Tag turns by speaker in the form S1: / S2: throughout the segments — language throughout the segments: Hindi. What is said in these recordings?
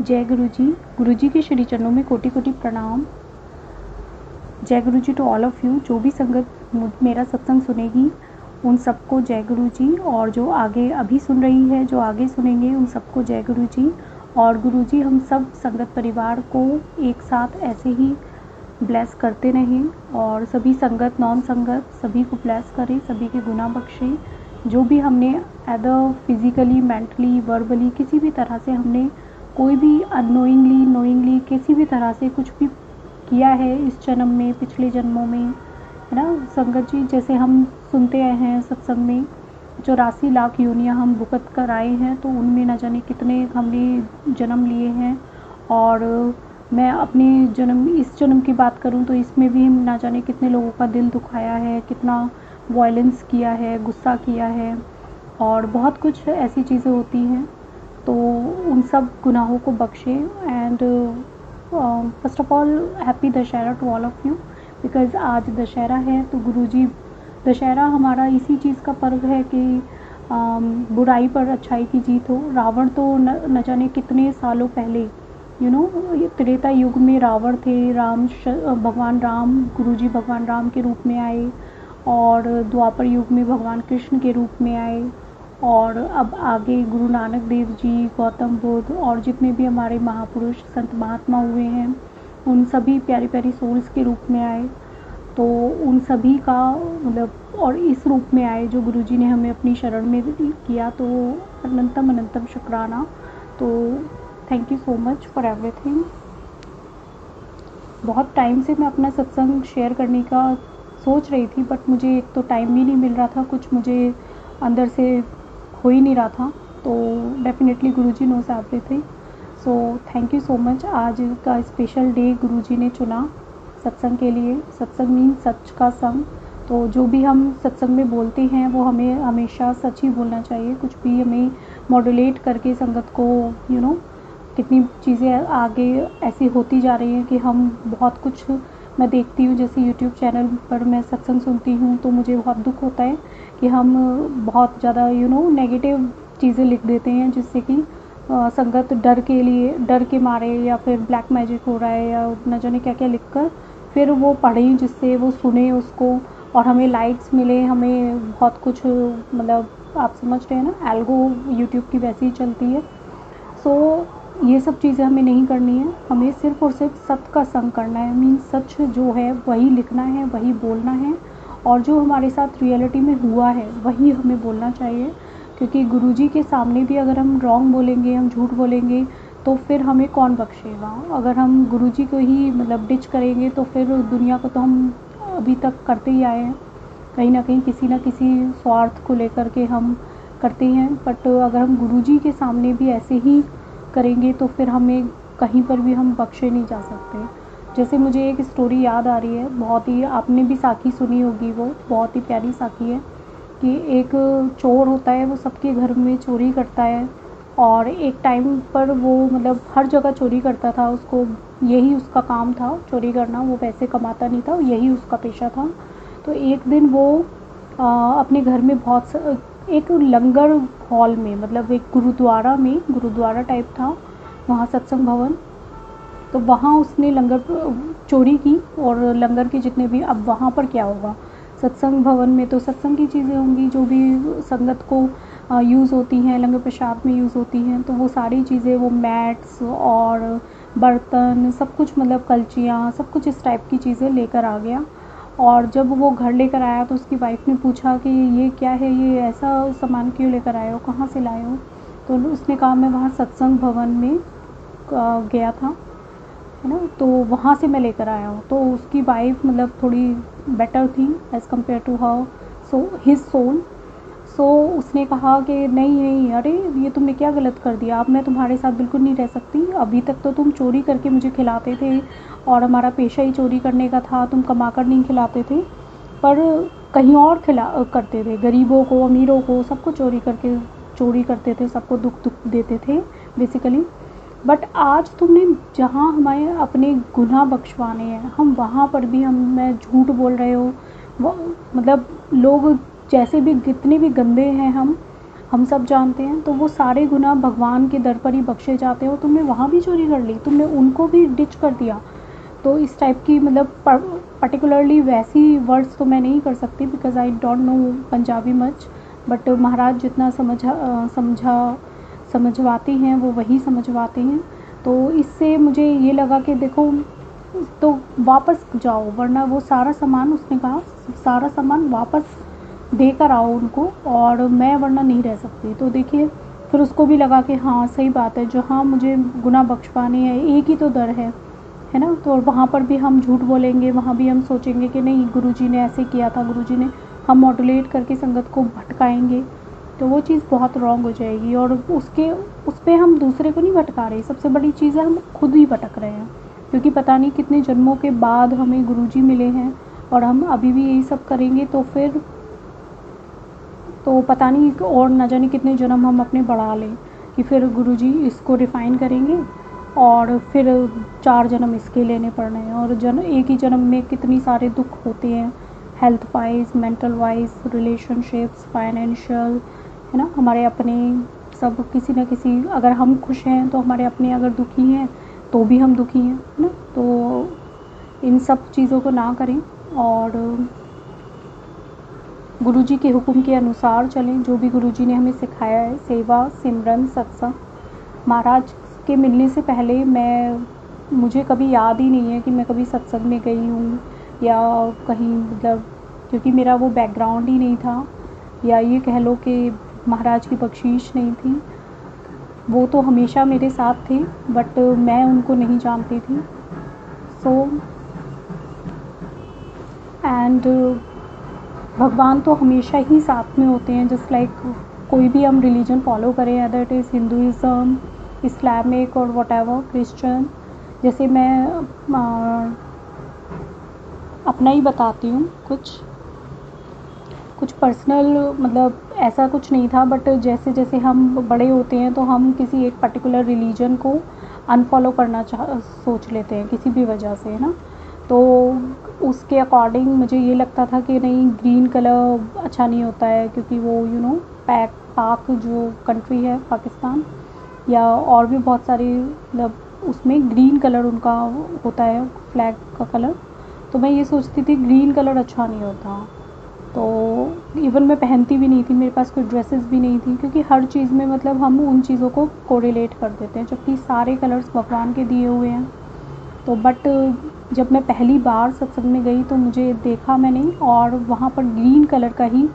S1: जय गुरु जी के श्री चरणों में कोटि कोटि प्रणाम। जय गुरु जी टू ऑल ऑफ़ यू। जो भी संगत मेरा सत्संग सुनेगी उन सबको जय गुरु जी, और जो आगे अभी सुन रही है, जो आगे सुनेंगे, उन सबको जय गुरु जी। और गुरु जी हम सब संगत परिवार को एक साथ ऐसे ही ब्लेस करते रहें, और सभी संगत नॉन संगत सभी को ब्लेस करें, सभी के गुनाह बख्शें। जो भी हमने एदर फिज़िकली, मेंटली, वर्बली किसी भी तरह से हमने कोई भी अननोइंगली, नोइंगली किसी भी तरह से कुछ भी किया है इस जन्म में, पिछले जन्मों में, है ना संगत जी। जैसे हम सुनते आए हैं सत्संग में 84 लाख योनियाँ हम भुगत कर आए हैं, तो उनमें न जाने कितने हमने जन्म लिए हैं। और मैं अपने इस जन्म की बात करूं तो इसमें भी हम ना जाने कितने लोगों का दिल दुखाया है, कितना वायलेंस किया है, गुस्सा किया है, और बहुत कुछ ऐसी चीज़ें होती हैं। तो उन सब गुनाहों को बख्शे। And first of all happy Dussehra to all of you, because आज दशहरा है। तो गुरुजी, दशहरा हमारा इसी चीज़ का पर्व है कि बुराई पर अच्छाई की जीत हो। रावण तो न जाने कितने सालों पहले, त्रेता युग में रावण थे, भगवान राम, गुरुजी भगवान राम के रूप में आए, और द्वापर युग में भगवान कृष्ण के रूप में आए, और अब आगे गुरु नानक देव जी, गौतम बुद्ध, और जितने भी हमारे महापुरुष संत महात्मा हुए हैं, उन सभी प्यारी प्यारी सोल्स के रूप में आए। तो उन सभी का मतलब, और इस रूप में आए जो गुरुजी ने हमें अपनी शरण में किया, तो अनंतम अनंतम शुक्राना। तो thank you so much for everything. बहुत टाइम से मैं अपना सत्संग शेयर करने का सोच रही थी, बट मुझे एक तो टाइम भी नहीं मिल रहा था, कुछ मुझे अंदर से हो ही नहीं रहा था। तो definitely Guruji knows everything. So thank you so much. आज का स्पेशल डे गुरुजी ने चुना सत्संग के लिए। सत्संग मीन सच का संग। तो जो भी हम सत्संग में बोलते हैं वो हमें हमेशा सच ही बोलना चाहिए। कुछ भी हमें मॉड्यूलेट करके संगत को कितनी चीज़ें आगे ऐसी होती जा रही हैं कि हम बहुत कुछ, मैं देखती हूँ जैसे यूट्यूब चैनल पर मैं सत्संग सुनती हूँ तो मुझे बहुत दुख होता है कि हम बहुत ज़्यादा नेगेटिव चीज़ें लिख देते हैं, जिससे कि संगत डर के मारे, या फिर ब्लैक मैजिक हो रहा है, या न जाने क्या क्या लिख कर फिर वो पढ़ें, जिससे वो सुने उसको और हमें लाइक्स मिले, हमें बहुत कुछ, मतलब आप समझ रहे हैं ना, एल्गो यूट्यूब की वैसी ही चलती है। सो ये सब चीज़ें हमें नहीं करनी है। हमें सिर्फ़ और सिर्फ सत्य का संग करना है। मीन सच जो है वही लिखना है, वही बोलना है, और जो हमारे साथ रियलिटी में हुआ है वही हमें बोलना चाहिए। क्योंकि गुरुजी के सामने भी अगर हम रॉन्ग बोलेंगे, हम झूठ बोलेंगे, तो फिर हमें कौन बख्शेगा। अगर हम गुरुजी को ही मतलब डिच करेंगे तो फिर दुनिया को तो हम अभी तक करते ही आए हैं, कहीं ना कहीं किसी न किसी स्वार्थ को लेकर के हम करते हैं। बट अगर हम गुरुजी के सामने भी ऐसे ही करेंगे तो फिर हमें कहीं पर भी हम बख्शे नहीं जा सकते। जैसे मुझे एक स्टोरी याद आ रही है, बहुत ही, आपने भी साखी सुनी होगी, वो बहुत ही प्यारी साखी है कि एक चोर होता है, वो सबके घर में चोरी करता है, और एक टाइम पर वो मतलब हर जगह चोरी करता था, उसको यही उसका काम था चोरी करना, वो पैसे कमाता नहीं था, यही उसका पेशा था। तो एक दिन वो अपने घर में एक लंगर हॉल में, मतलब एक गुरुद्वारा टाइप था वहाँ, सत्संग भवन। तो वहाँ उसने लंगर चोरी की, और लंगर के जितने भी, अब वहाँ पर क्या होगा, सत्संग भवन में तो सत्संग की चीज़ें होंगी जो भी संगत को यूज़ होती हैं, लंगर प्रसाद में यूज़ होती हैं, तो वो सारी चीज़ें, वो मैट्स और बर्तन सब कुछ, मतलब कलचियाँ, सब कुछ इस टाइप की चीज़ें लेकर आ गया। और जब वो घर लेकर आया तो उसकी वाइफ ने पूछा कि ये क्या है, ये ऐसा सामान क्यों लेकर आए हो, कहाँ से लाए हो। तो उसने कहा मैं वहाँ सत्संग भवन में गया था, है ना, तो वहाँ से मैं लेकर आया हूँ। तो उसकी वाइफ मतलब थोड़ी बेटर थी as compare to her his soul. So उसने कहा कि नहीं नहीं, अरे ये तुमने क्या गलत कर दिया, अब मैं तुम्हारे साथ बिल्कुल नहीं रह सकती। अभी तक तो तुम चोरी करके मुझे खिलाते थे, और हमारा पेशा ही चोरी करने का था, तुम कमा कर नहीं खिलाते थे, पर कहीं और करते थे, गरीबों को, अमीरों को, सबको चोरी करते थे, सबको दुख देते थे बेसिकली। बट आज तुमने जहाँ हमारे अपने गुनाह बख्शवाने हैं, हम वहाँ पर भी मैं झूठ बोल रहे हो। मतलब लोग जैसे भी, कितने भी गंदे हैं हम, हम सब जानते हैं। तो वो सारे गुनाह भगवान के दर पर ही बख्शे जाते हैं और तुमने वहाँ भी चोरी कर ली, तुमने उनको भी डिच कर दिया। तो इस टाइप की मतलब पर्टिकुलरली वैसी वर्ड्स तो मैं नहीं कर सकती because I don't know Punjabi much, but Maharaj जितना समझवाते हैं वो वही समझवाते हैं। तो इससे मुझे ये लगा कि देखो तो वापस जाओ, वरना वो सारा सामान, उसने कहा सारा सामान वापस देकर आओ उनको, और मैं वरना नहीं रह सकती। तो देखिए फिर उसको भी लगा कि हाँ सही बात है, जो हाँ मुझे गुनाह बख्शवाने हैं, एक ही तो दर है ना। तो वहाँ पर भी हम झूठ बोलेंगे, वहाँ भी हम सोचेंगे कि नहीं गुरुजी ने ऐसे किया था, गुरुजी ने, हम मॉड्यूलेट करके संगत को भटकाएंगे, तो वो चीज़ बहुत रॉन्ग हो जाएगी। और उस पर हम दूसरे को नहीं भटका रहे, सबसे बड़ी चीज़ है हम खुद ही भटक रहे हैं, क्योंकि पता नहीं कितने जन्मों के बाद हमें गुरुजी मिले हैं और हम अभी भी यही सब करेंगे। तो फिर तो पता नहीं और न जाने कितने जन्म हम अपने बढ़ा लें कि फिर गुरुजी इसको रिफ़ाइन करेंगे और फिर 4 जन्म इसके लेने पड़ रहे हैं। और एक ही जन्म में कितनी सारे दुख होते हैं, health wise, mental wise, relationships, financial, है ना, हमारे अपने सब किसी न किसी, अगर हम खुश हैं तो हमारे अपने अगर दुखी हैं तो भी हम दुखी हैं, है ना। तो इन सब चीज़ों को ना करें और गुरुजी के हुक्म के अनुसार चलें, जो भी गुरुजी ने हमें सिखाया है, सेवा, सिमरन, सत्संग। महाराज के मिलने से पहले मुझे कभी याद ही नहीं है कि मैं कभी सत्संग में गई हूँ या कहीं, मतलब क्योंकि मेरा वो बैकग्राउंड ही नहीं था, या ये कह लो कि महाराज की बख्शीश नहीं थी। वो तो हमेशा मेरे साथ थे बट मैं उनको नहीं जानती थी। सो एंड भगवान तो हमेशा ही साथ में होते हैं, जस्ट लाइक कोई भी हम रिलीजन फॉलो करें, other it is Hinduism, Islamic और वॉटेवर, क्रिश्चियन। जैसे मैं अपना ही बताती हूँ, कुछ पर्सनल, मतलब ऐसा कुछ नहीं था, बट जैसे जैसे हम बड़े होते हैं तो हम किसी एक पर्टिकुलर रिलीजन को अनफॉलो करना सोच लेते हैं किसी भी वजह से, है ना। तो उसके अकॉर्डिंग मुझे ये लगता था कि नहीं, ग्रीन कलर अच्छा नहीं होता है, क्योंकि वो पाक जो कंट्री है पाकिस्तान, या और भी बहुत सारी, मतलब उसमें ग्रीन कलर उनका होता है फ्लैग का कलर। तो मैं ये सोचती थी ग्रीन कलर अच्छा नहीं होता, तो इवन मैं पहनती भी नहीं थी, मेरे पास कोई ड्रेसेस भी नहीं थी, क्योंकि हर चीज़ में मतलब हम उन चीज़ों को कोरिलेट कर देते हैं, जबकि सारे कलर्स भगवान के दिए हुए हैं। तो बट जब मैं पहली बार सत्संग में गई तो मुझे देखा मैंने, और वहाँ पर ग्रीन कलर का ही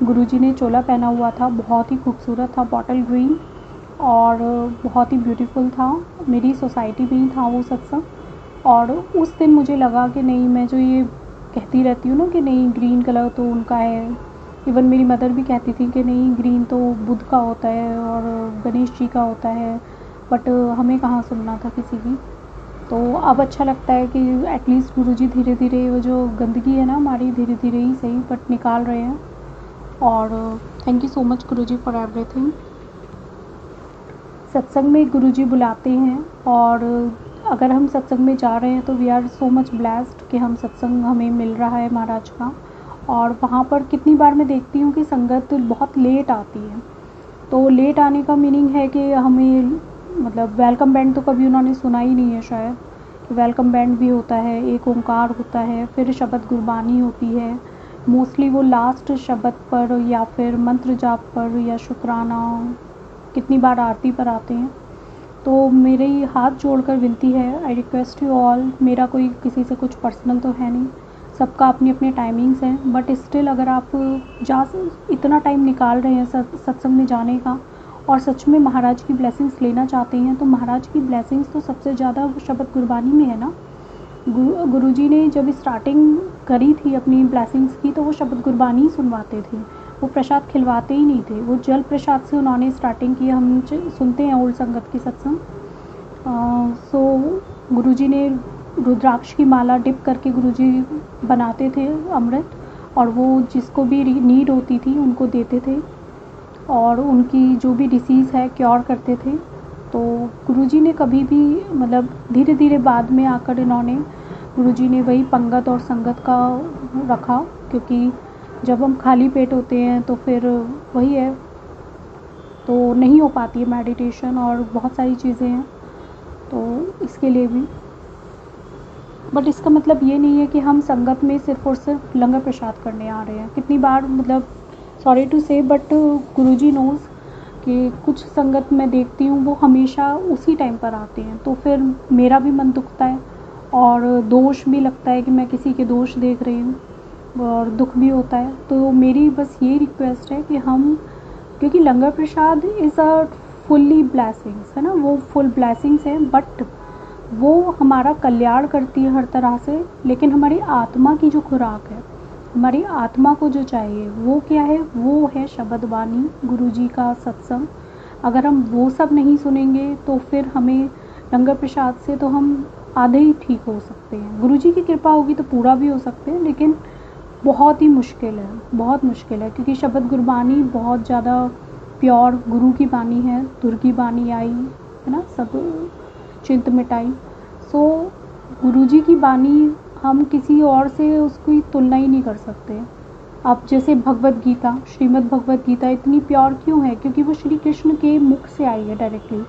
S1: गुरुजी ने चोला पहना हुआ था, बहुत ही खूबसूरत था, बॉटल ग्रीन, और बहुत ही ब्यूटीफुल था। मेरी सोसाइटी में ही था वो सत्संग, और उस दिन मुझे लगा कि नहीं, मैं जो ये कहती रहती हूँ ना कि नहीं ग्रीन कलर तो उनका है, इवन मेरी मदर भी कहती थी कि नहीं ग्रीन तो बुद्ध का होता है और गणेश जी का होता है, बट हमें कहाँ सुनना था किसी की। तो अब अच्छा लगता है कि एटलीस्ट गुरुजी धीरे धीरे वो जो गंदगी है ना हमारी, धीरे धीरे ही सही बट निकाल रहे हैं। और thank you so much Guruji for everything. सत्संग में गुरुजी बुलाते हैं, और अगर हम सत्संग में जा रहे हैं तो we are so much blessed कि हम सत्संग हमें मिल रहा है महाराज का। और वहाँ पर कितनी बार मैं देखती हूँ कि संगत बहुत लेट आती है, तो लेट आने का मीनिंग है कि हमें, मतलब वेलकम बैंड तो कभी उन्होंने सुना ही नहीं है शायद, कि वेलकम बैंड भी होता है, एक ओंकार होता है, फिर शब्द गुरबानी होती है, मोस्टली वो लास्ट शब्द पर या फिर मंत्र जाप पर या शुक्राना, कितनी बार आरती पर आते हैं। तो मेरे हाथ जोड़कर विनती है, आई रिक्वेस्ट यू ऑल, मेरा कोई किसी से कुछ पर्सनल तो है नहीं, सबका अपनी अपनी टाइमिंग्स हैं, बट स्टिल अगर आप इतना टाइम निकाल रहे हैं सत्संग में जाने का और सच में महाराज की ब्लेसिंग्स लेना चाहते हैं, तो महाराज की ब्लेसिंग्स तो सबसे ज़्यादा शब्द गुरबानी में है ना। गुरुजी ने जब स्टार्टिंग करी थी अपनी ब्लेसिंग्स की, तो वो शब्द गुरबानी ही सुनवाते थे, वो प्रसाद खिलवाते ही नहीं थे, वो जल प्रसाद से उन्होंने स्टार्टिंग की। हम सुनते हैं ओल्ड संगत की सत्संग। सो गुरुजी ने रुद्राक्ष की माला डिप करके गुरुजी बनाते थे अमृत, और वो जिसको भी नीड होती थी उनको देते थे, और उनकी जो भी डिसीज़ है क्योर करते थे। तो गुरुजी ने कभी भी, मतलब धीरे धीरे बाद में आकर इन्होंने, गुरुजी ने वही पंगत और संगत का रखा, क्योंकि जब हम खाली पेट होते हैं तो फिर वही है, तो नहीं हो पाती है मेडिटेशन और बहुत सारी चीज़ें हैं, तो इसके लिए भी। बट इसका मतलब ये नहीं है कि हम संगत में सिर्फ़ और सिर्फ लंगर प्रसाद करने आ रहे हैं। कितनी बार मतलब सॉरी टू से बट गुरुजी नोज़ कि कुछ संगत मैं देखती हूँ वो हमेशा उसी टाइम पर आते हैं, तो फिर मेरा भी मन दुखता है और दोष भी लगता है कि मैं किसी के दोष देख रही हूँ और दुख भी होता है। तो मेरी बस ये रिक्वेस्ट है कि हम, क्योंकि लंगर प्रसाद इज़ अ फुल्ली ब्लेसिंग्स है ना, वो फुल ब्लेसिंग्स हैं, बट वो हमारा कल्याण करती है हर तरह से, लेकिन हमारी आत्मा की जो खुराक है, हमारी आत्मा को जो चाहिए वो क्या है, वो है शब्द वाणी, गुरुजी का सत्संग। अगर हम वो सब नहीं सुनेंगे तो फिर हमें लंगर प्रसाद से तो हम आधे ही ठीक हो सकते हैं। गुरुजी की कृपा होगी तो पूरा भी हो सकते हैं, लेकिन बहुत ही मुश्किल है, बहुत मुश्किल है, क्योंकि शब्द गुरबानी बहुत ज़्यादा प्योर गुरु की बानी है। दुर्गी बानी आई है ना, सब चिंत मिटाई। सो गुरुजी की बानी हम किसी और से उसकी तुलना ही नहीं कर सकते। अब जैसे भगवत गीता, श्रीमद् भगवत गीता इतनी प्योर क्यों है, क्योंकि वो श्री कृष्ण के मुख से आई है डायरेक्टली।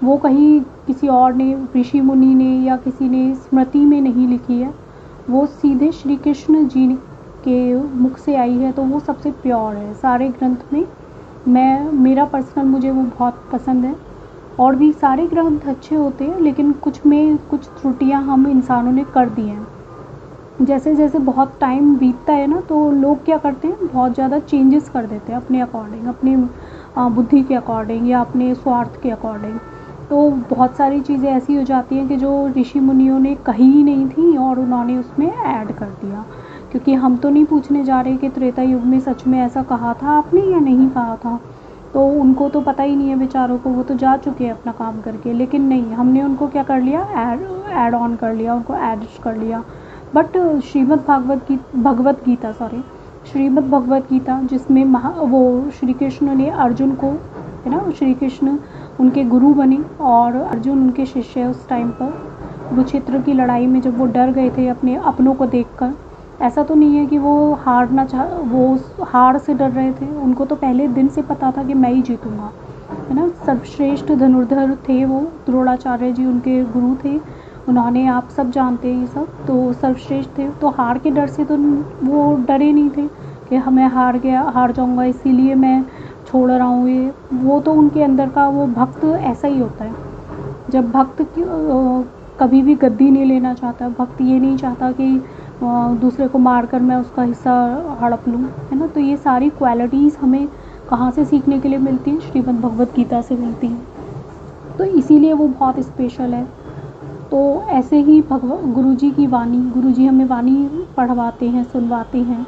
S1: वो कहीं किसी और ने, ऋषि मुनि ने या किसी ने स्मृति में नहीं लिखी है, वो सीधे श्री कृष्ण जी के मुख से आई है, तो वो सबसे प्योर है सारे ग्रंथ में। मेरा पर्सनल मुझे वो बहुत पसंद है। और भी सारे ग्रंथ अच्छे होते हैं, लेकिन कुछ में कुछ त्रुटियां हम इंसानों ने कर दी हैं। जैसे जैसे बहुत टाइम बीतता है ना, तो लोग क्या करते हैं, बहुत ज़्यादा चेंजेस कर देते हैं अपने अकॉर्डिंग, अपनी बुद्धि के अकॉर्डिंग या अपने स्वार्थ के अकॉर्डिंग। तो बहुत सारी चीज़ें ऐसी हो जाती हैं कि जो ऋषि मुनियों ने कही ही नहीं थी और उन्होंने उसमें ऐड कर दिया। क्योंकि हम तो नहीं पूछने जा रहे कि त्रेता युग में सच में ऐसा कहा था आपने या नहीं कहा था, तो उनको तो पता ही नहीं है बेचारों को, वो तो जा चुके हैं अपना काम करके। लेकिन नहीं, हमने उनको क्या कर लिया, ऐड ऑन कर लिया, उनको ऐड कर लिया। बट भगवत गीता श्रीमद् भगवत गीता, जिसमें वो श्री कृष्ण ने अर्जुन को, है ना, श्री कृष्ण उनके गुरु बने और अर्जुन उनके शिष्य है उस टाइम पर। कुरुक्षेत्र की लड़ाई में जब वो डर गए थे अपने अपनों को देखकर, ऐसा तो नहीं है कि वो वो हार से डर रहे थे, उनको तो पहले दिन से पता था कि मैं ही जीतूँगा, है ना। सर्वश्रेष्ठ धनुर्धर थे वो, द्रोणाचार्य जी उनके गुरु थे। उन्होंने, आप सब जानते हैं ये सब, तो सर्वश्रेष्ठ थे, तो हार के डर से तो वो डरे नहीं थे कि मैं हार जाऊँगा इसीलिए मैं छोड़ रहा हूँ ये। वो तो उनके अंदर का वो भक्त ऐसा ही होता है। जब भक्त कभी भी गद्दी नहीं लेना चाहता, भक्त ये नहीं चाहता कि दूसरे को मार कर मैं उसका हिस्सा हड़प लूँ, है ना। तो ये सारी क्वालिटीज़ हमें कहाँ से सीखने के लिए मिलती हैं, श्रीमद् भगवत गीता से मिलती हैं। तो इसीलिए वो बहुत स्पेशल है। तो ऐसे ही गुरुजी की वाणी, गुरुजी हमें वाणी पढ़वाते हैं, सुनवाते हैं,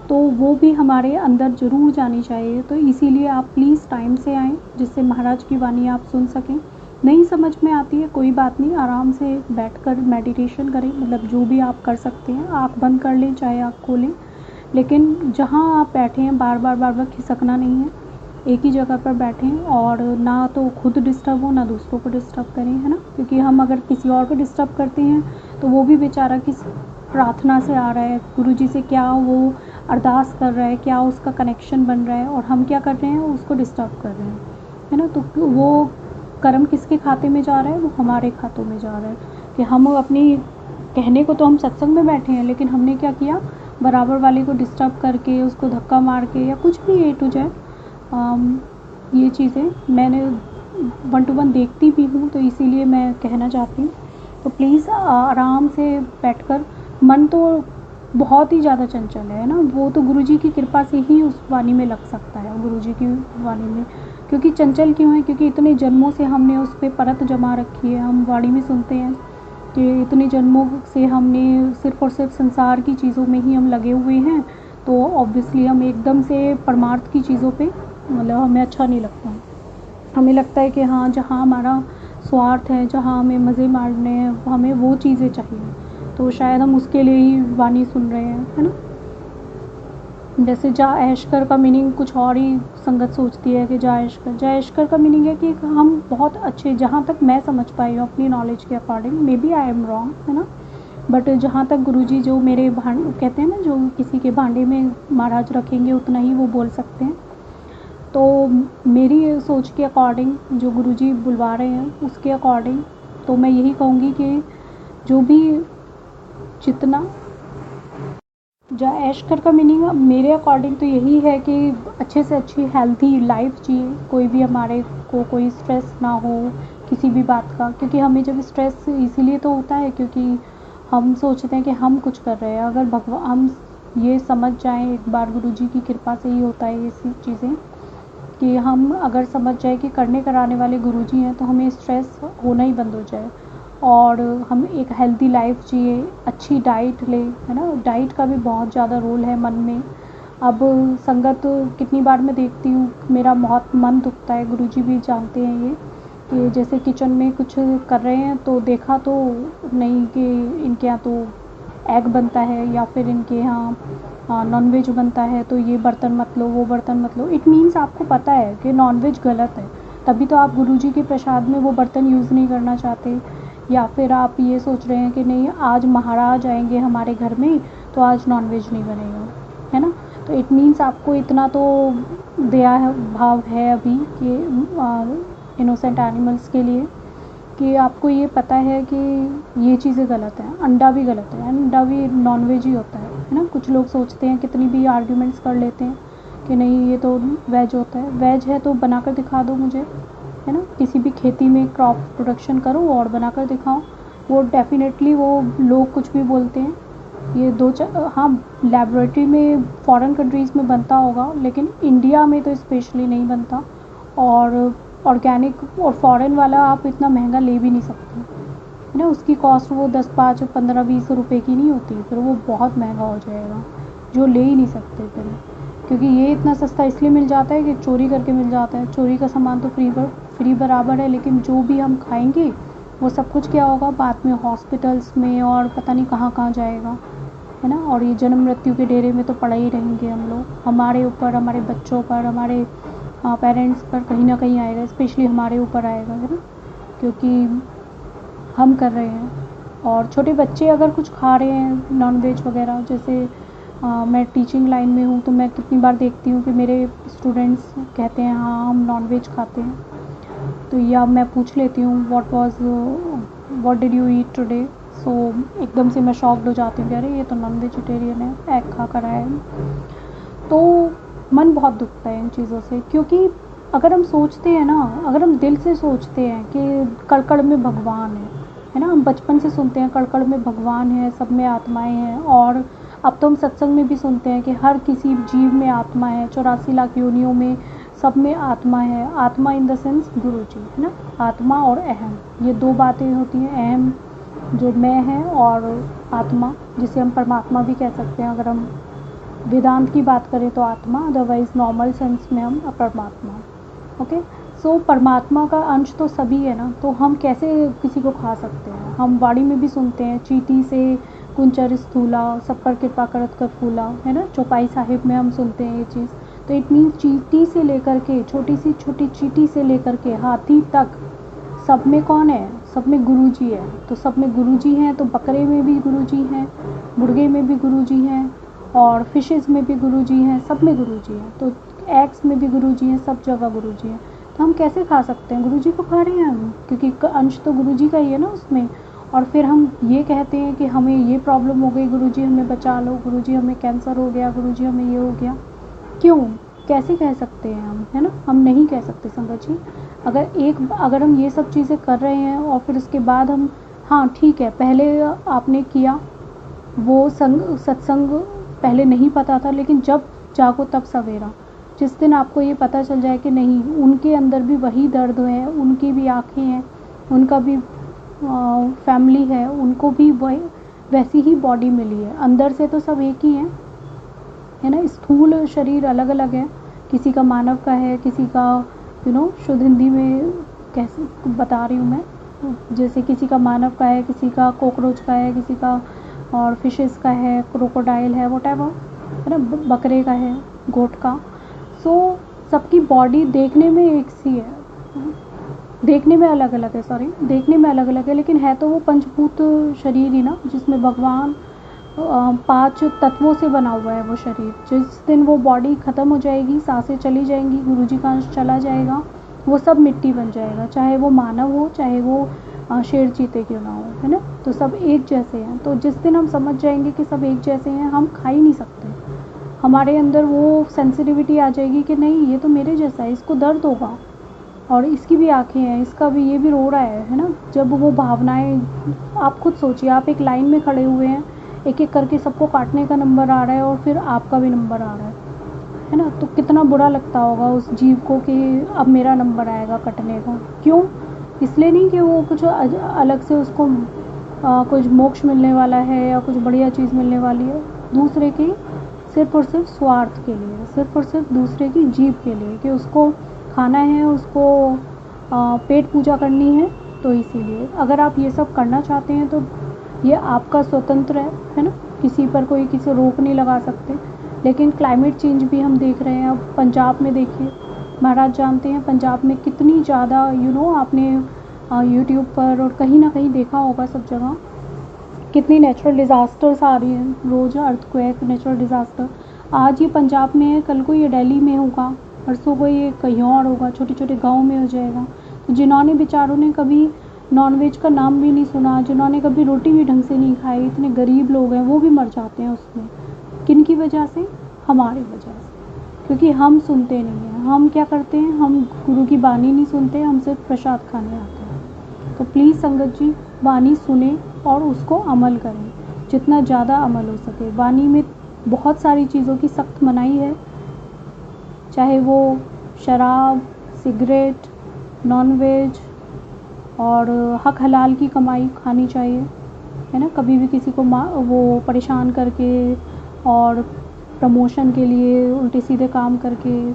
S1: तो वो भी हमारे अंदर ज़रूर जानी चाहिए। तो इसीलिए आप प्लीज़ टाइम से आएँ, जिससे महाराज की वाणी आप सुन सकें। नहीं समझ में आती है कोई बात नहीं, आराम से बैठकर मेडिटेशन करें, मतलब जो भी आप कर सकते हैं, आँख बंद कर लें चाहे आँख खोलें, लेकिन जहाँ आप बैठे हैं बार बार खिसकना नहीं है, एक ही जगह पर बैठें और ना तो खुद डिस्टर्ब हो ना दूसरों को डिस्टर्ब करें, है ना। क्योंकि हम अगर किसी और को डिस्टर्ब करते हैं तो वो भी बेचारा किस प्रार्थना से आ रहा है, गुरुजी से क्या वो अरदास कर रहा है, क्या उसका कनेक्शन बन रहा है, और हम क्या कर रहे हैं, उसको डिस्टर्ब कर रहे हैं, है ना। तो वो कर्म किसके खाते में जा रहा है, वो हमारे खातों में जा रहा है। कि हम अपनी, कहने को तो हम सत्संग में बैठे हैं, लेकिन हमने क्या किया, बराबर वाले को डिस्टर्ब करके, उसको धक्का मार के या कुछ भी ए टू जेड ये चीज़ें मैंने 1 to 1 देखती भी हूँ, तो इसीलिए मैं कहना चाहती हूँ। तो प्लीज़ आराम से बैठकर, मन तो बहुत ही ज़्यादा चंचल है ना, वो तो गुरुजी की कृपा से ही उस वाणी में लग सकता है, गुरुजी की वाणी में। क्योंकि चंचल क्यों है, क्योंकि इतने जन्मों से हमने उस पर परत जमा रखी है। हम वाणी में सुनते हैं कि इतने जन्मों से हमने सिर्फ़ और सिर्फ संसार की चीज़ों में ही हम लगे हुए हैं, तो ऑब्वियसली हम एकदम से परमार्थ की चीज़ों पे, मतलब हमें अच्छा नहीं लगता। हमें लगता है कि हाँ, जहाँ हमारा स्वार्थ है, जहाँ हमें मज़े मारने हैं, हमें वो चीज़ें चाहिए, तो शायद हम उसके लिए ही वाणी सुन रहे हैं, है ना। जैसे जा ऐशकर का मीनिंग कुछ और ही संगत सोचती है कि जा ऐशकर का मीनिंग है कि हम बहुत अच्छे, जहाँ तक मैं समझ पाई हूँ अपनी नॉलेज के according, maybe I am wrong, है ना, बट जहाँ तक गुरुजी जो मेरे कहते हैं ना, जो किसी के भांडे में महाराज रखेंगे उतना ही वो बोल सकते हैं। तो मेरी ये सोच के अकॉर्डिंग जो गुरुजी बुलवा रहे हैं उसके अकॉर्डिंग तो मैं यही कहूँगी कि जो भी जितना जो ऐशकर का मीनिंग मेरे अकॉर्डिंग तो यही है कि अच्छे से अच्छी हेल्थी लाइफ जिए, कोई भी हमारे को कोई स्ट्रेस ना हो किसी भी बात का, क्योंकि हमें जब स्ट्रेस इसीलिए तो होता है क्योंकि हम सोचते हैं कि हम कुछ कर रहे हैं। अगर भगवान हम ये समझ जाएं एक बार, गुरुजी की कृपा से ही होता है ये सब चीज़ें, कि हम अगर समझ जाए कि करने कराने वाले गुरुजी हैं तो हमें स्ट्रेस होना ही बंद हो जाए और हम एक हेल्दी लाइफ जिए, अच्छी डाइट ले, है ना। डाइट का भी बहुत ज़्यादा रोल है मन में। अब संगत कितनी बार मैं देखती हूँ, मेरा बहुत मन दुखता है, गुरुजी भी जानते हैं ये, कि जैसे किचन में कुछ कर रहे हैं तो देखा तो नहीं कि इनके यहाँ तो एग बनता है या फिर इनके यहाँ नॉनवेज बनता है तो ये बर्तन मत लो, वो बर्तन मत लो। इट मीन्स आपको पता है कि नॉनवेज गलत है, तभी तो आप गुरुजी के प्रसाद में वो बर्तन यूज़ नहीं करना चाहते। या फिर आप ये सोच रहे हैं कि नहीं आज महाराज आएंगे हमारे घर में तो आज नॉनवेज नहीं बनेगा, है ना। तो इट मीन्स आपको इतना तो दया भाव है अभी कि इनोसेंट एनिमल्स के लिए, कि आपको ये पता है कि ये चीज़ें गलत हैं। अंडा भी गलत है, अंडा भी नॉनवेज ही होता है ना। कुछ लोग सोचते हैं, कितनी भी आर्ग्यूमेंट्स कर लेते हैं कि नहीं ये तो वेज होता है। वेज है तो बनाकर दिखा दो मुझे, है ना। किसी भी खेती में क्रॉप प्रोडक्शन करो और बनाकर दिखाओ। वो डेफिनेटली वो लोग कुछ भी बोलते हैं, ये हाँ लेबोरेटरी में फॉरेन कंट्रीज़ में बनता होगा लेकिन इंडिया में तो स्पेशली नहीं बनता। और ऑर्गेनिक और फॉरेन वाला आप इतना महंगा ले भी नहीं सकते, है ना। उसकी कॉस्ट वो 10, 5, 15, 20 रुपए की नहीं होती, फिर वो बहुत महंगा हो जाएगा, जो ले ही नहीं सकते फिर। क्योंकि ये इतना सस्ता इसलिए मिल जाता है कि चोरी करके मिल जाता है। चोरी का सामान तो फ्री बराबर है, लेकिन जो भी हम खाएंगे वो सब कुछ क्या होगा बाद में हॉस्पिटल्स में और पता नहीं कहाँ कहाँ जाएगा, है ना। और ये जन्म मृत्यु के डेरे में तो पड़े ही रहेंगे हम लोग, हमारे ऊपर, हमारे बच्चों पर, हमारे पेरेंट्स पर कहीं ना कहीं आएगा, स्पेशली हमारे ऊपर आएगा, है ना। क्योंकि हम कर रहे हैं। और छोटे बच्चे अगर कुछ खा रहे हैं नॉनवेज वगैरह, जैसे मैं टीचिंग लाइन में हूँ तो मैं कितनी बार देखती हूँ कि मेरे स्टूडेंट्स कहते हैं हाँ हम नॉनवेज खाते हैं। तो या मैं पूछ लेती हूँ what did you eat today, so एकदम से मैं शॉक्ड हो जाती हूँ कि अरे ये तो नॉन वेजिटेरियन है, एग खा कर आया है। तो मन बहुत दुखता है इन चीज़ों से, क्योंकि अगर हम सोचते हैं ना, अगर हम दिल से सोचते हैं कि कड़ में भगवान है ना। हम बचपन से सुनते हैं कड़ में भगवान है, सब में आत्माएं हैं। और अब तो हम सत्संग में भी सुनते हैं कि हर किसी जीव में आत्मा है, 84 लाख योनियों में सब में आत्मा है। आत्मा इन द सेंस गुरु जी, है ना। आत्मा और अहम, ये दो बातें होती हैं। अहम जो मैं है और आत्मा जिसे हम परमात्मा भी कह सकते हैं अगर हम वेदांत की बात करें तो आत्मा, अदरवाइज नॉर्मल सेंस में हम परमात्मा। ओके, सो परमात्मा का अंश तो सभी है ना, तो हम कैसे किसी को खा सकते हैं। हम वाणी में भी सुनते हैं चीटी से कुंचर स्थूला, सब पर कृपा करत कर फूला, है ना। चौपाई साहिब में हम सुनते हैं ये चीज़। तो इट मीन्स चीटी से लेकर के, छोटी सी छोटी चीटी से लेकर के हाथी तक सब में कौन है, सब में गुरु जी है। तो सब में गुरु जी हैं, तो बकरे में भी गुरु जी हैं, मुर्गे में भी गुरु जी हैं, और फिशेज़ में भी गुरु जी हैं, सब में गुरु जी हैं। तो एग्स में भी गुरु जी हैं, सब जगह गुरु जी हैं। तो हम कैसे खा सकते हैं, गुरु जी को खा रहे हैं हम, क्योंकि अंश तो गुरु जी का ही है ना उसमें। और फिर हम ये कहते हैं कि हमें ये प्रॉब्लम हो गई, गुरु जी हमें बचा लो, गुरु जी हमें कैंसर हो गया, गुरु जी हमें ये हो गया। क्यों, कैसे कह सकते हैं हम, है ना। हम नहीं कह सकते संगत जी। अगर हम ये सब चीज़ें कर रहे हैं और फिर उसके बाद हम, हाँ ठीक है पहले आपने किया वो सत्संग, पहले नहीं पता था, लेकिन जब जागो तब सवेरा। जिस दिन आपको ये पता चल जाए कि नहीं उनके अंदर भी वही दर्द है, उनकी भी आँखें हैं, उनका भी फैमिली है, उनको भी वही वैसी ही बॉडी मिली है, अंदर से तो सब एक ही हैं, है ना। स्थूल शरीर अलग अलग है, किसी का मानव का है, किसी का शुद्ध हिंदी में कैसे बता रही हूँ मैं, जैसे किसी का मानव का है, किसी का कॉकरोच का है, किसी का और फिशेस का है, क्रोकोडाइल है, व्हाटएवर, है ना, बकरे का है, गोट का। सो सबकी बॉडी देखने में एक सी है, देखने में अलग अलग है, लेकिन है तो वो पंचभूत शरीर ही ना, जिसमें भगवान 5 तत्वों से बना हुआ है वो शरीर। जिस दिन वो बॉडी ख़त्म हो जाएगी, सांसें चली जाएंगी, गुरुजी का अंश चला जाएगा, वो सब मिट्टी बन जाएगा, चाहे वो मानव हो, चाहे वो शेर चीते क्यों ना हो, है ना। तो सब एक जैसे हैं। तो जिस दिन हम समझ जाएंगे कि सब एक जैसे हैं, हम खा ही नहीं सकते। हमारे अंदर वो सेंसिटिविटी आ जाएगी कि नहीं, ये तो मेरे जैसा है, इसको दर्द होगा, और इसकी भी आँखें हैं, इसका भी, ये भी रो रहा है ना। जब वो भावनाएं, आप खुद सोचिए, आप एक लाइन में खड़े हुए हैं, एक एक करके सबको काटने का नंबर आ रहा है, और फिर आपका भी नंबर आ रहा है ना। तो कितना बुरा लगता होगा उस जीव को कि अब मेरा नंबर आएगा कटने का। क्यों? इसलिए नहीं कि वो कुछ अलग से उसको कुछ मोक्ष मिलने वाला है या कुछ बढ़िया चीज़ मिलने वाली है। दूसरे की सिर्फ और सिर्फ स्वार्थ के लिए, सिर्फ और सिर्फ दूसरे की जीभ के लिए, कि उसको खाना है, उसको पेट पूजा करनी है। तो इसीलिए अगर आप ये सब करना चाहते हैं तो ये आपका स्वतंत्र है ना। किसी पर कोई किसी रोक नहीं लगा सकते। लेकिन क्लाइमेट चेंज भी हम देख रहे हैं। अब पंजाब में देखिए, महाराज जानते हैं पंजाब में कितनी ज़्यादा आपने यूट्यूब पर और कहीं ना कहीं देखा होगा, सब जगह कितनी नेचुरल डिज़ास्टर्स आ रही हैं रोज़, अर्थक्वेक, नेचुरल डिज़ास्टर। आज ये पंजाब में है, कल को ये दिल्ली में होगा, परसों को ये कहीं और होगा, छोटे छोटे गांव में हो जाएगा। तो जिन्होंने बेचारों ने कभी नॉनवेज का नाम भी नहीं सुना, जिन्होंने कभी रोटी भी ढंग से नहीं खाई, इतने गरीब लोग हैं, वो भी मर जाते हैं उसमें। किन की वजह से? हमारी वजह से। क्योंकि हम सुनते नहीं हैं। हम क्या करते हैं, हम गुरु की बानी नहीं सुनते, हम सिर्फ प्रसाद खाने आते हैं। तो प्लीज़ संगत जी, वाणी सुने और उसको अमल करें, जितना ज़्यादा अमल हो सके। वाणी में बहुत सारी चीज़ों की सख्त मनाही है, चाहे वो शराब, सिगरेट, नॉनवेज, और हक हलाल की कमाई खानी चाहिए, है ना। कभी भी किसी को वो परेशान करके और प्रमोशन के लिए उल्टे सीधे काम करके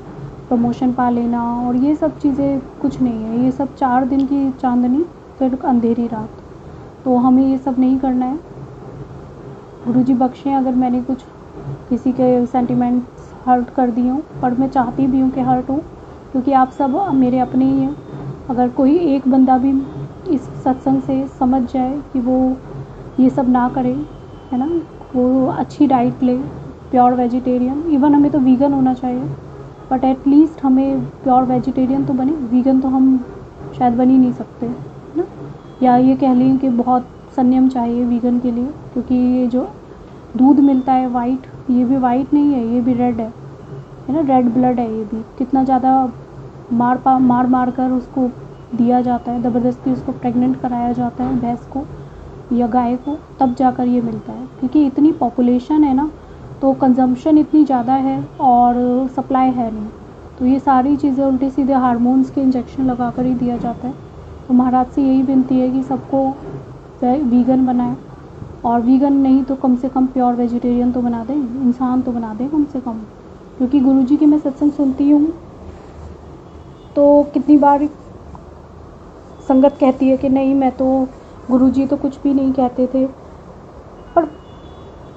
S1: प्रमोशन पा लेना, और ये सब चीज़ें कुछ नहीं है। ये सब 4 दिन की चांदनी, फिर अंधेरी रात। तो हमें ये सब नहीं करना है। गुरुजी बख्शें अगर मैंने कुछ किसी के सेंटिमेंट्स हर्ट कर दिए हों, पर मैं चाहती भी हूँ कि हर्ट हो, क्योंकि आप सब मेरे अपने ही हैं। अगर कोई एक बंदा भी इस सत्संग से समझ जाए कि वो ये सब ना करे, है ना, वो अच्छी डाइट ले, प्योर वेजिटेरियन, इवन हमें तो वीगन होना चाहिए, बट एटलीस्ट हमें प्योर वेजिटेरियन तो बने। वीगन तो हम शायद बन ही नहीं सकते, है ना। या ये कह लें कि बहुत संयम चाहिए वीगन के लिए, क्योंकि ये जो दूध मिलता है वाइट, ये भी वाइट नहीं है, ये भी रेड है ना, रेड ब्लड है। ये भी कितना ज़्यादा मार मार कर उसको दिया जाता है, ज़बरदस्ती उसको प्रेग्नेंट कराया जाता है भैंस को या गाय को, तब जाकर ये मिलता है। क्योंकि इतनी पॉपुलेशन है ना, तो कंजम्पशन इतनी ज़्यादा है और सप्लाई है नहीं, तो ये सारी चीज़ें उल्टे सीधे हार्मोन्स के इंजेक्शन लगा कर ही दिया जाता है। तो महाराज से यही विनती है कि सबको वीगन बनाएं, और वीगन नहीं तो कम से कम प्योर वेजिटेरियन तो बना दें, इंसान तो बना दें कम से कम। क्योंकि गुरुजी की मैं सत्संग सुनती हूँ तो कितनी बार संगत कहती है कि नहीं, मैं तो गुरुजी तो कुछ भी नहीं कहते थे, पर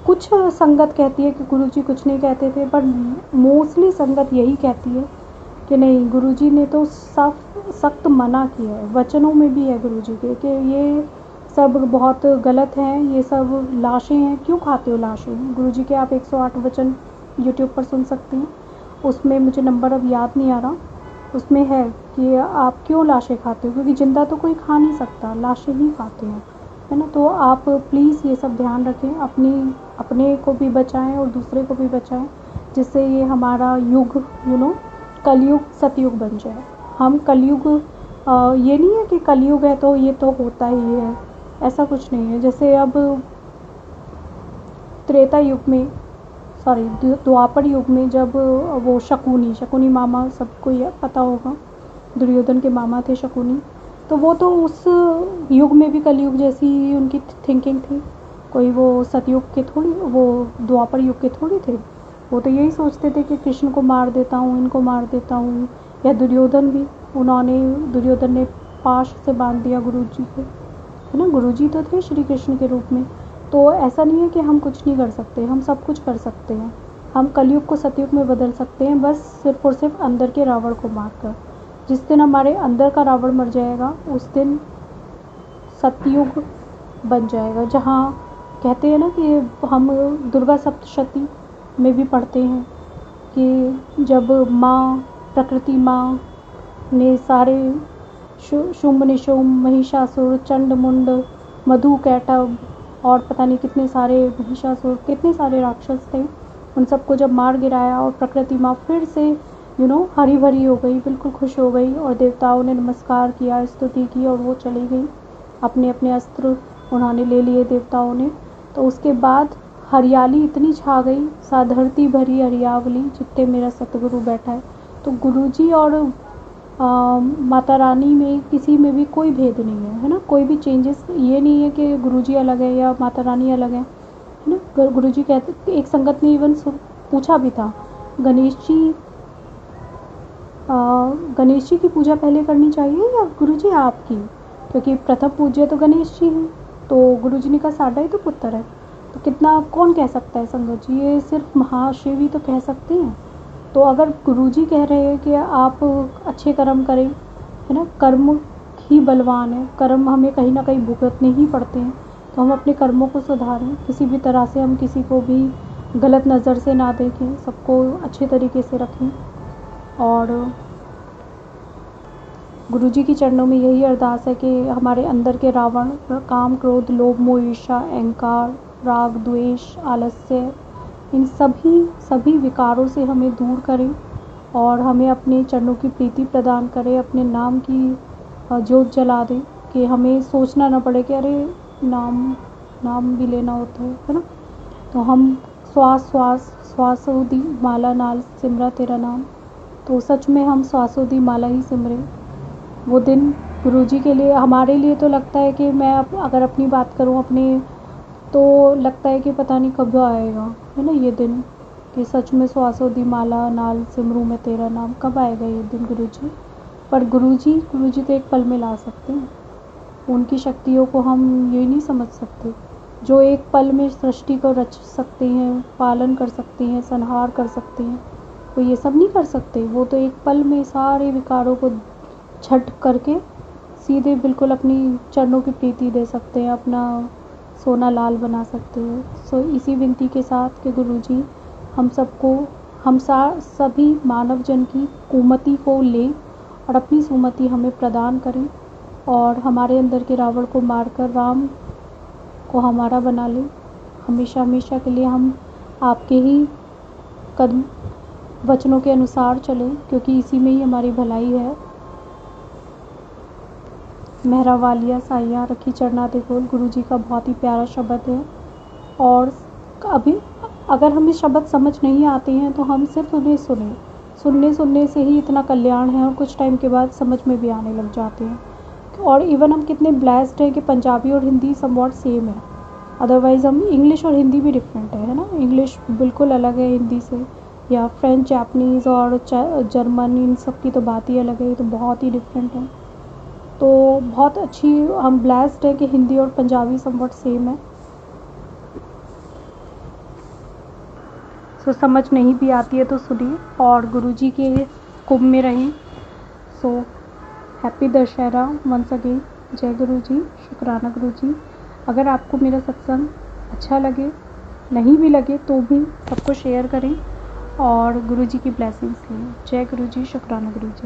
S1: कुछ संगत कहती है कि गुरुजी कुछ नहीं कहते थे, पर मोस्टली संगत यही कहती है कि नहीं, गुरुजी ने तो सख्त मना किया है, वचनों में भी है गुरुजी के कि ये सब बहुत गलत हैं, ये सब लाशें हैं, क्यों खाते हो लाशें। गुरुजी के आप 108 वचन यूट्यूब पर सुन सकते हैं, उसमें मुझे नंबर अब याद नहीं आ रहा, उसमें है कि आप क्यों लाशें खाते हो, क्योंकि ज़िंदा तो कोई खा नहीं सकता, लाशें ही खाते हैं, है ना। तो आप प्लीज़ ये सब ध्यान रखें, अपने को भी बचाएं और दूसरे को भी बचाएं, जिससे ये हमारा युग कलयुग सतयुग बन जाए। हम कलयुग, ये नहीं है कि कलयुग है तो ये तो होता ही है, ऐसा कुछ नहीं है। जैसे अब त्रेता युग में, द्वापर युग में, जब वो शकुनी मामा, सबको ये पता होगा, दुर्योधन के मामा थे शकुनी, तो वो तो उस युग में भी कलयुग जैसी उनकी थिंकिंग थी। कोई वो सतयुग के थोड़ी, वो द्वापर युग के थोड़ी थे। वो तो यही सोचते थे कि कृष्ण को मार देता हूँ, इनको मार देता हूँ। या दुर्योधन भी, दुर्योधन ने पाश से बांध दिया गुरुजी को, है ना। गुरुजी तो थे श्री कृष्ण के रूप में। तो ऐसा नहीं है कि हम कुछ नहीं कर सकते, हम सब कुछ कर सकते हैं। हम कलयुग को सतयुग में बदल सकते हैं, बस सिर्फ और सिर्फ अंदर के रावण को मारकर। जिस दिन हमारे अंदर का रावण मर जाएगा, उस दिन सतयुग बन जाएगा, जहाँ कहते हैं ना कि हम दुर्गा सप्तशती में भी पढ़ते हैं कि जब माँ प्रकृति माँ ने सारे शुंभ निशुंभ महिषासुर चंड मुंड मधु कैटभ और पता नहीं कितने सारे महिषासुर कितने सारे राक्षस थे, उन सबको जब मार गिराया और प्रकृति माँ फिर से हरी भरी हो गई, बिल्कुल खुश हो गई और देवताओं ने नमस्कार किया, स्तुति की और वो चली गई। अपने अपने अस्त्र उन्होंने ले लिए देवताओं ने। तो उसके बाद हरियाली इतनी छा गई, सा धरती भरी हरियावली जितने मेरा सतगुरु बैठा है। तो गुरुजी और माता रानी में किसी में भी कोई भेद नहीं है ना, कोई भी चेंजेस ये नहीं है कि गुरुजी अलग है या माता रानी अलग है ना। गुरुजी कहते, एक संगत ने इवन पूछा भी था, गणेश जी की पूजा पहले करनी चाहिए या गुरुजी आपकी, क्योंकि प्रथम पूज्य तो गणेश जी हैं। तो गुरुजी ने कहा साडा ही तो पुत्र है, तो कितना कौन कह सकता है संगत जी, ये सिर्फ महाशिव ही तो कह सकते हैं। तो अगर गुरुजी कह रहे हैं कि आप अच्छे कर्म करें, है ना, कर्म ही बलवान है, कर्म हमें कहीं ना कहीं भुगतने ही पड़ते हैं, तो हम अपने कर्मों को सुधारें, किसी भी तरह से हम किसी को भी गलत नज़र से ना देखें, सबको अच्छे तरीके से रखें। और गुरुजी की चरणों में यही अरदास है कि हमारे अंदर के रावण, काम क्रोध लोभ मोह ईर्ष्या अहंकार राग द्वेष आलस्य, इन सभी विकारों से हमें दूर करें और हमें अपने चरणों की प्रीति प्रदान करें, अपने नाम की ज्योत जला दें कि हमें सोचना ना पड़े कि अरे नाम भी लेना होता है ना। तो हम श्वासोदी माला नाल सिमरा तेरा नाम, तो सच में हम श्वासोदी माला ही सिमरें। वो दिन गुरुजी के लिए, हमारे लिए तो लगता है कि मैं अगर अपनी बात करूं अपने, तो लगता है कि पता नहीं कब आएगा, है ना ये दिन, कि सच में श्वासोदी माला नाल सिमरू में तेरा नाम, कब आएगा ये दिन गुरुजी। पर गुरुजी तो एक पल में ला सकते हैं, उनकी शक्तियों को हम ये नहीं समझ सकते। जो एक पल में सृष्टि को रच सकते हैं, पालन कर सकते हैं, संहार कर सकते हैं, वो ये सब नहीं कर सकते। वो तो एक पल में सारे विकारों को झट करके सीधे बिल्कुल अपनी चरणों की प्रीति दे सकते हैं, अपना सोना लाल बना सकते हैं। इसी विनती के साथ कि गुरुजी हम सबको, सभी मानव जन की कुमति को लें और अपनी सुमति हमें प्रदान करें और हमारे अंदर के रावण को मारकर राम को हमारा बना लें। हमेशा हमेशा के लिए हम आपके ही कदम वचनों के अनुसार चलें, क्योंकि इसी में ही हमारी भलाई है। मेहरा वालिया साइया रखी चरना दे बोल, गुरुजी का बहुत ही प्यारा शब्द है। और अभी अगर हमें शब्द समझ नहीं आते हैं तो हम सिर्फ उन्हें सुनने से ही इतना कल्याण है और कुछ टाइम के बाद समझ में भी आने लग जाते हैं। और इवन हम कितने ब्लेस्ड हैं कि पंजाबी और हिंदी समवॉट सेम है, अदरवाइज़ हम इंग्लिश और हिंदी भी डिफरेंट है ना। इंग्लिश बिल्कुल अलग है हिंदी से, या फ्रेंच जापनीज़ और जर्मन, इन सब की तो बात ही अलग है, ये तो बहुत ही डिफरेंट है। तो बहुत अच्छी हम ब्लेस्ड है कि हिंदी और पंजाबी समवॉट सेम है। सो समझ नहीं भी आती है तो सुनिए और गुरुजी के कुंभ में रहें। So happy Dussehra once again. जय गुरुजी, शुक्राना गुरुजी। अगर आपको मेरा सत्संग अच्छा लगे, नहीं भी लगे तो भी सबको शेयर करें और गुरुजी की ब्लेसिंग्स लें। जय गुरुजी, शुक्राना गुरुजी।